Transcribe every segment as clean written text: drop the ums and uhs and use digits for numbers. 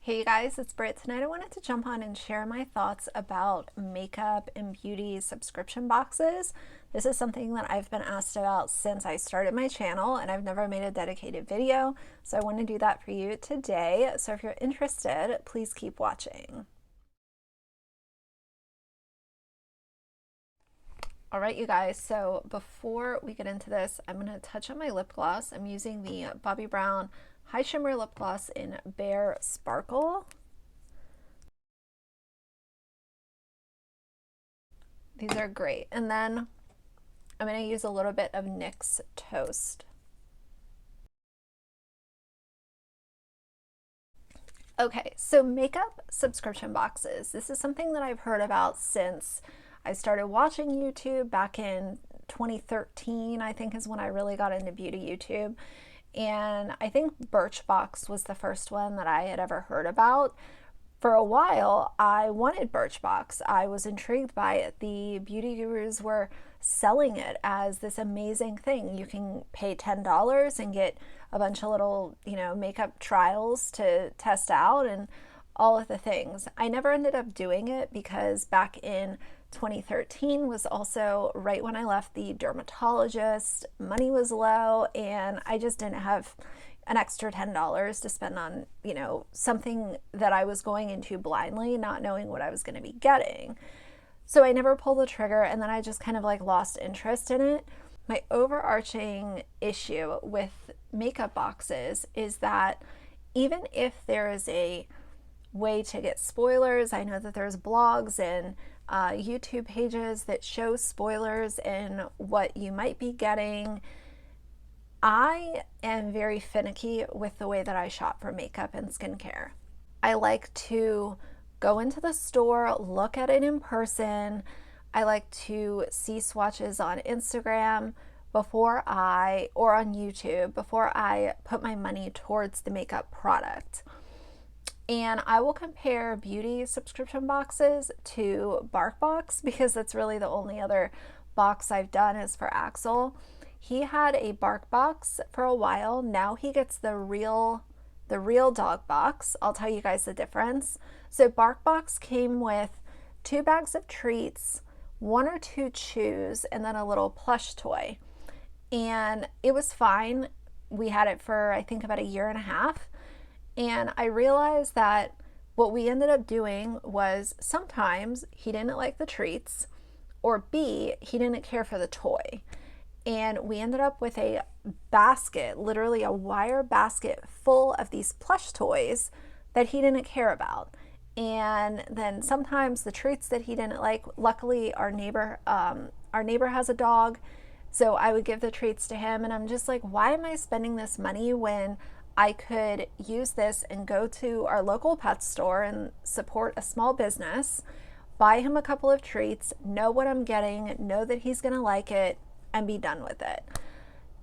Hey guys, it's Britt. Tonight I wanted to jump on and share my thoughts about makeup and beauty subscription boxes. This is something that I've been asked about since I started my channel and I've never made a dedicated video, so I want to do that for you today. So if you're interested, please keep watching. All right, you guys, so before we get into this, I'm going to touch on my lip gloss. I'm using the Bobbi Brown High Shimmer Lip Gloss in Bare Sparkle. These are great. And then I'm going to use a little bit of NYX Toast. Okay, so makeup subscription boxes. This is something that I've heard about since I started watching YouTube back in 2013, I think is when I really got into beauty YouTube. And I think Birchbox was the first one that I had ever heard about. For a while, I wanted Birchbox. I was intrigued by it. The beauty gurus were selling it as this amazing thing. You can pay $10 and get a bunch of little, makeup trials to test out and all of the things. I never ended up doing it because back in 2013 was also right when I left the dermatologist. Money was low and I just didn't have an extra $10 to spend on, something that I was going into blindly, not knowing what I was going to be getting. So I never pulled the trigger, and then I just kind of like lost interest in it. My overarching issue with makeup boxes is that even if there is a way to get spoilers, I know that there's blogs and YouTube pages that show spoilers and what you might be getting. I am very finicky with the way that I shop for makeup and skincare. I like to go into the store, look at it in person. I like to see swatches on Instagram or on YouTube before I put my money towards the makeup product. And I will compare beauty subscription boxes to BarkBox because that's really the only other box I've done is for Axel. He had a BarkBox for a while. Now he gets the real dog box. I'll tell you guys the difference. So BarkBox came with 2 bags of treats, 1 or 2 chews, and then a little plush toy. And it was fine. We had it for I think about a year and a half. And I realized that what we ended up doing was sometimes he didn't like the treats, or B, he didn't care for the toy. And we ended up with a basket, literally a wire basket full of these plush toys that he didn't care about. And then sometimes the treats that he didn't like, luckily our neighbor has a dog, so I would give the treats to him, and I'm just like, why am I spending this money when I could use this and go to our local pet store and support a small business, buy him a couple of treats, know what I'm getting, know that he's gonna like it, and be done with it.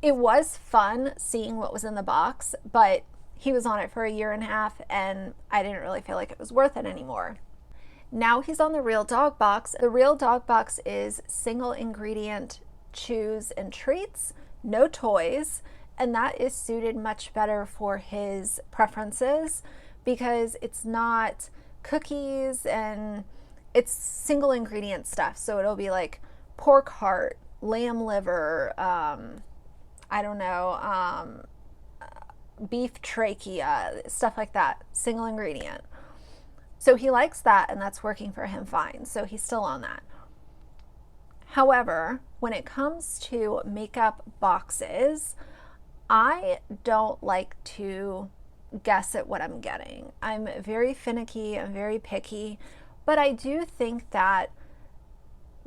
It was fun seeing what was in the box, but he was on it for a year and a half and I didn't really feel like it was worth it anymore. Now he's on the Real Dog Box. The Real Dog Box is single ingredient chews and treats, no toys, and that is suited much better for his preferences because it's not cookies and it's single ingredient stuff. So it'll be like pork heart, lamb liver, beef trachea, stuff like that, single ingredient. So he likes that and that's working for him fine. So he's still on that. However, when it comes to makeup boxes, I don't like to guess at what I'm getting. I'm very finicky, I'm very picky, but I do think that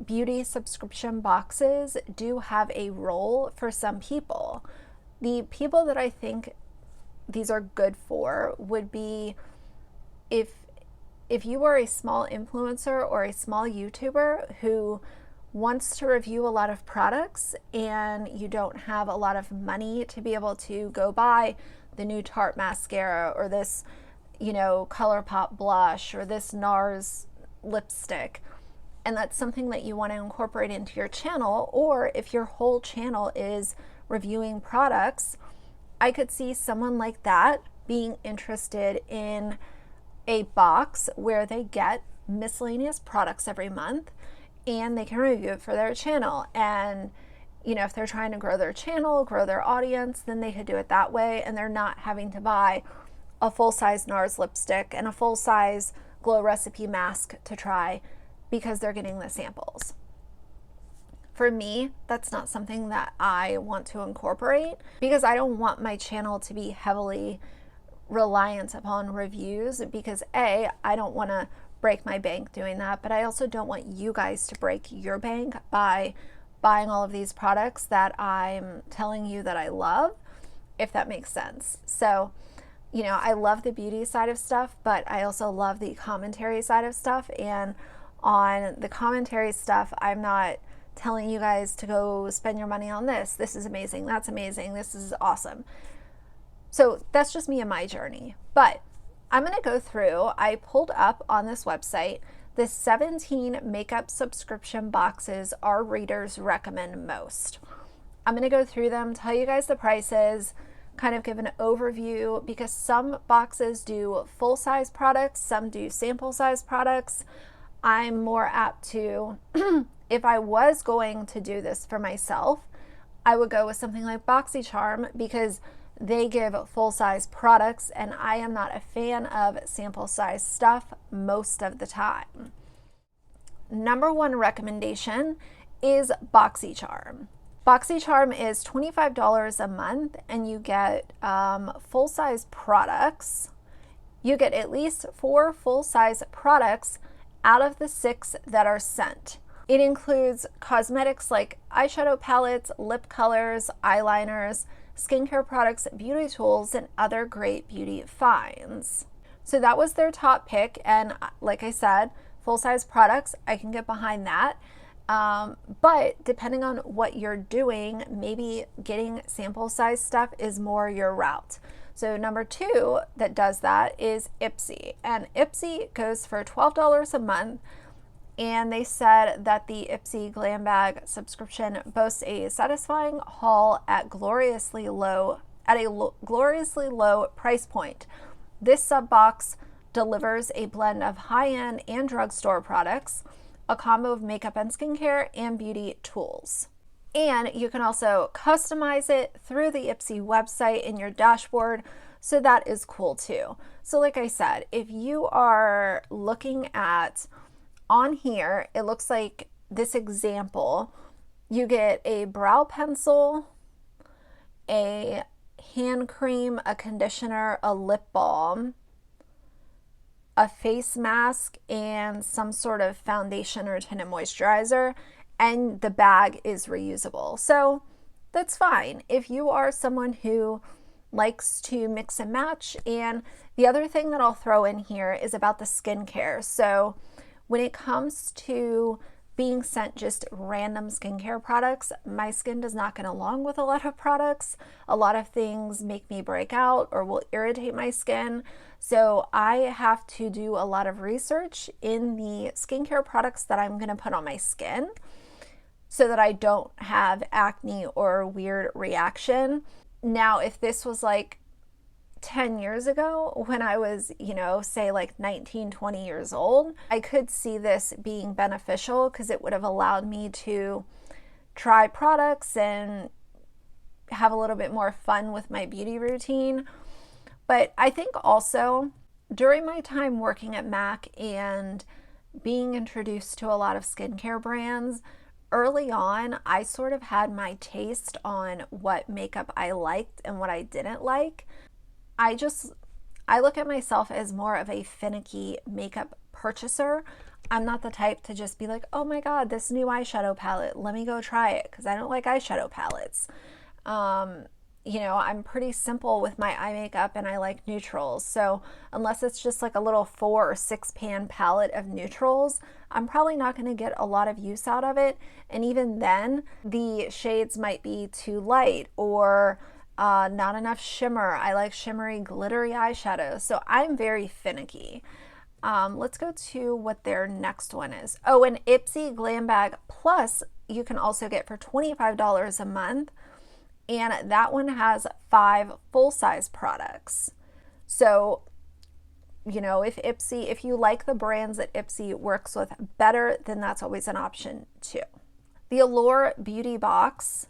beauty subscription boxes do have a role for some people. The people that I think these are good for would be if you are a small influencer or a small YouTuber who wants to review a lot of products and you don't have a lot of money to be able to go buy the new Tarte mascara or this, ColourPop blush or this NARS lipstick, and that's something that you want to incorporate into your channel, or if your whole channel is reviewing products, I could see someone like that being interested in a box where they get miscellaneous products every month and they can review it for their channel. And if they're trying to grow their channel, grow their audience, then they could do it that way, and they're not having to buy a full-size NARS lipstick and a full-size Glow Recipe mask to try because they're getting the samples. For me, that's not something that I want to incorporate because I don't want my channel to be heavily reliant upon reviews because I don't want to break my bank doing that, but I also don't want you guys to break your bank by buying all of these products that I'm telling you that I love, if that makes sense. So, I love the beauty side of stuff, but I also love the commentary side of stuff. And on the commentary stuff, I'm not telling you guys to go spend your money on this. This is amazing. That's amazing. This is awesome. So that's just me and my journey. But I'm going to go through, I pulled up on this website the 17 makeup subscription boxes our readers recommend most. I'm going to go through them, tell you guys the prices, kind of give an overview, because some boxes do full-size products, some do sample-size products. I'm more apt to, if I was going to do this for myself, I would go with something like BoxyCharm because they give full-size products, and I am not a fan of sample-size stuff most of the time. Number one recommendation is BoxyCharm. BoxyCharm is $25 a month, and you get full-size products. You get at least 4 full-size products out of the 6 that are sent. It includes cosmetics like eyeshadow palettes, lip colors, eyeliners, skincare products, beauty tools, and other great beauty finds. So that was their top pick, and like I said, full-size products, I can get behind that. But depending on what you're doing, maybe getting sample size stuff is more your route. So number 2 that does that is Ipsy, and Ipsy goes for $12 a month. And they said that the Ipsy Glam Bag subscription boasts a satisfying haul at a gloriously low price point. This sub box delivers a blend of high-end and drugstore products, a combo of makeup and skincare, and beauty tools. And you can also customize it through the Ipsy website in your dashboard, so that is cool too. So like I said, if you are looking at on here, it looks like this example, you get a brow pencil, a hand cream, a conditioner, a lip balm, a face mask, and some sort of foundation or tinted moisturizer, and the bag is reusable. So that's fine if you are someone who likes to mix and match. And the other thing that I'll throw in here is about the skincare. So when it comes to being sent just random skincare products, my skin does not get along with a lot of products. A lot of things make me break out or will irritate my skin. So I have to do a lot of research in the skincare products that I'm going to put on my skin so that I don't have acne or a weird reaction. Now, if this was like 10 years ago when I was, say like 19, 20 years old, I could see this being beneficial because it would have allowed me to try products and have a little bit more fun with my beauty routine. But I think also during my time working at MAC and being introduced to a lot of skincare brands, early on, I sort of had my taste on what makeup I liked and what I didn't like. I look at myself as more of a finicky makeup purchaser. I'm not the type to just be like, oh my God, this new eyeshadow palette, let me go try it, because I don't like eyeshadow palettes. I'm pretty simple with my eye makeup and I like neutrals. So unless it's just like a little 4 or 6 pan palette of neutrals, I'm probably not going to get a lot of use out of it. And even then, the shades might be too light or not enough shimmer. I like shimmery, glittery eyeshadows. So I'm very finicky. Let's go to what their next one is. Oh, an Ipsy Glam Bag Plus you can also get for $25 a month. And that one has 5 full-size products. So you know, if you like the brands that Ipsy works with better, then that's always an option too. The Allure Beauty Box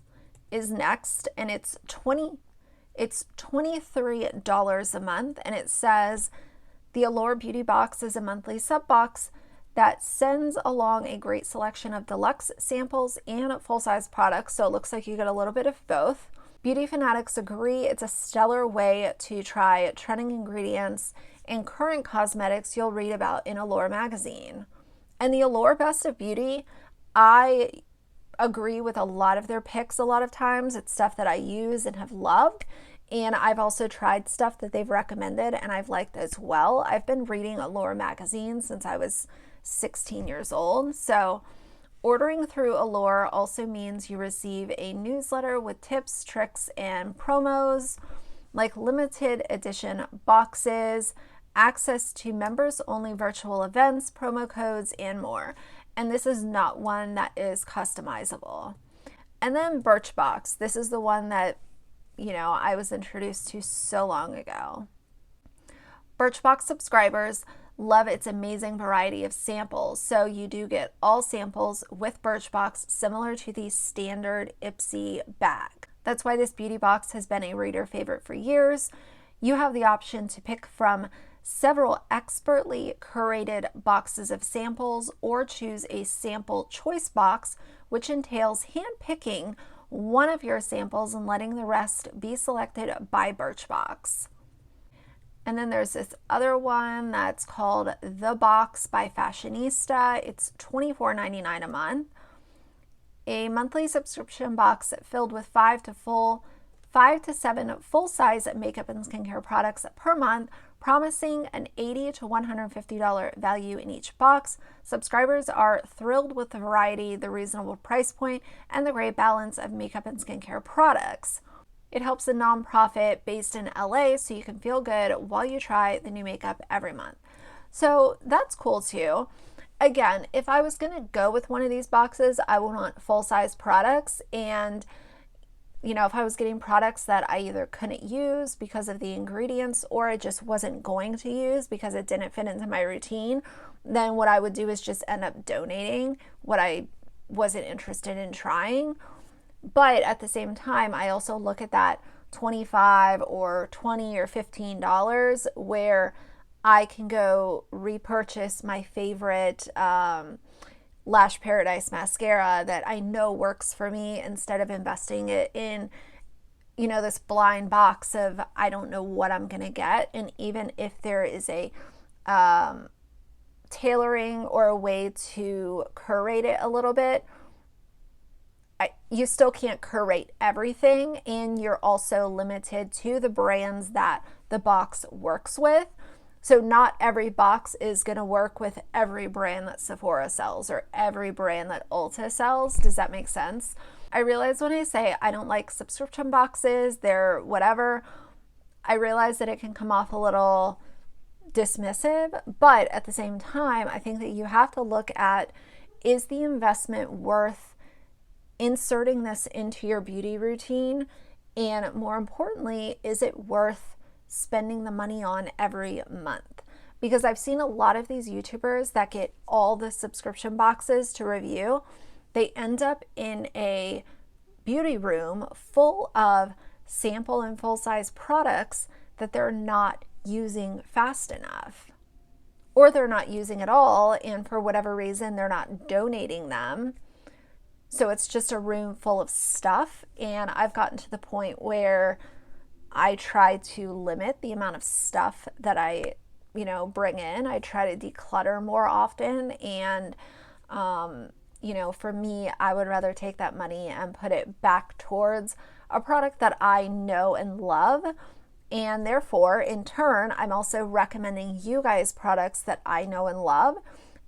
is next, and it's $23 a month, and it says the Allure Beauty Box is a monthly sub box that sends along a great selection of deluxe samples and full-size products, so it looks like you get a little bit of both. Beauty fanatics agree it's a stellar way to try trending ingredients and current cosmetics you'll read about in Allure magazine. And the Allure Best of Beauty, I agree with a lot of their picks a lot of times. It's stuff that I use and have loved, and I've also tried stuff that they've recommended and I've liked as well. I've been reading Allure magazine since I was 16 years old, so ordering through Allure also means you receive a newsletter with tips, tricks, and promos, like limited edition boxes, access to members-only virtual events, promo codes, and more. And this is not one that is customizable. And then Birchbox. This is the one that, you know, I was introduced to so long ago. Birchbox subscribers love its amazing variety of samples. So you do get all samples with Birchbox, similar to the standard Ipsy bag. That's why this beauty box has been a reader favorite for years. You have the option to pick from several expertly curated boxes of samples, or choose a sample choice box, which entails hand-picking one of your samples and letting the rest be selected by Birchbox. And then there's this other one that's called The Box by Fashionista. It's $24.99 a month. A monthly subscription box filled with 5 to 7 full-size makeup and skincare products per month, promising an $80 to $150 value in each box. Subscribers are thrilled with the variety, the reasonable price point, and the great balance of makeup and skincare products. It helps a nonprofit based in LA, so you can feel good while you try the new makeup every month. So that's cool too. Again, if I was gonna go with one of these boxes, I would want full-size products, and you know, if I was getting products that I either couldn't use because of the ingredients, or I just wasn't going to use because it didn't fit into my routine, then what I would do is just end up donating what I wasn't interested in trying. But at the same time, I also look at that $25 or $20 or $15 where I can go repurchase my favorite Lash Paradise mascara that I know works for me, instead of investing it in, you know, this blind box of I don't know what I'm gonna get. And even if there is a tailoring or a way to curate it a little bit, you still can't curate everything, and you're also limited to the brands that the box works with. So not every box is going to work with every brand that Sephora sells or every brand that Ulta sells. Does that make sense? I realize when I say I don't like subscription boxes, they're whatever, I realize that it can come off a little dismissive, but at the same time, I think that you have to look at, is the investment worth inserting this into your beauty routine? And more importantly, is it worth spending the money on every month? Because I've seen a lot of these YouTubers that get all the subscription boxes to review. They end up in a beauty room full of sample and full-size products that they're not using fast enough, or they're not using at all, and for whatever reason they're not donating them. So it's just a room full of stuff, and I've gotten to the point where I try to limit the amount of stuff that I, you know, bring in. I try to declutter more often, and you know, for me, I would rather take that money and put it back towards a product that I know and love. And therefore, in turn, I'm also recommending you guys products that I know and love,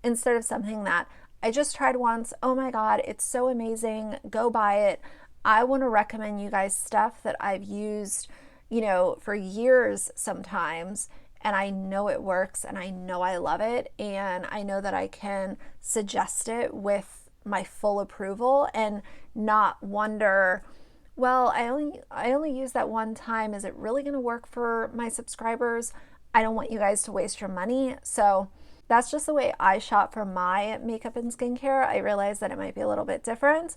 instead of something that I just tried once, oh my God, it's so amazing, go buy it. I want to recommend you guys stuff that I've used, you know, for years sometimes, and I know it works, and I know I love it, and I know that I can suggest it with my full approval and not wonder, well, I only used that one time. Is it really going to work for my subscribers? I don't want you guys to waste your money. So that's just the way I shop for my makeup and skincare. I realize that it might be a little bit different.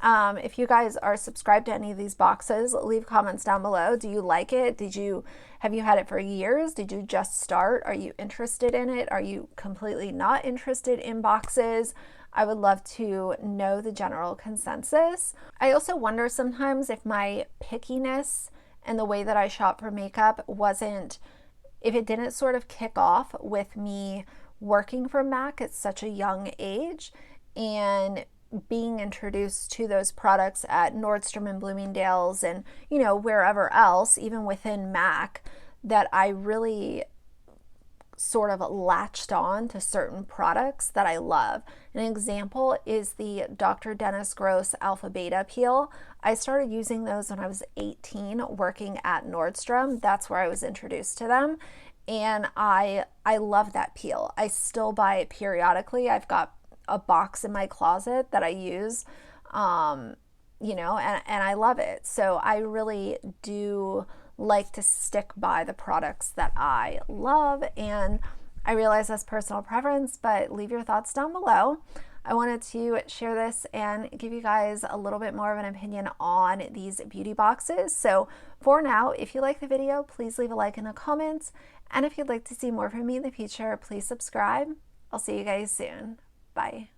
If you guys are subscribed to any of these boxes, leave comments down below. Do you like it? Have you had it for years? Did you just start? Are you interested in it? Are you completely not interested in boxes? I would love to know the general consensus. I also wonder sometimes if my pickiness and the way that I shop for makeup if it didn't sort of kick off with me working for MAC at such a young age and being introduced to those products at Nordstrom and Bloomingdale's and, you know, wherever else, even within MAC, that I really sort of latched on to certain products that I love. An example is the Dr. Dennis Gross Alpha Beta Peel. I started using those when I was 18 working at Nordstrom. That's where I was introduced to them. And I love that peel. I still buy it periodically. I've got a box in my closet that I use, you know, and I love it. So I really do like to stick by the products that I love, and I realize that's personal preference, but leave your thoughts down below. I wanted to share this and give you guys a little bit more of an opinion on these beauty boxes. So for now, if you like the video, please leave a like and a comment. And if you'd like to see more from me in the future, please subscribe. I'll see you guys soon. Bye.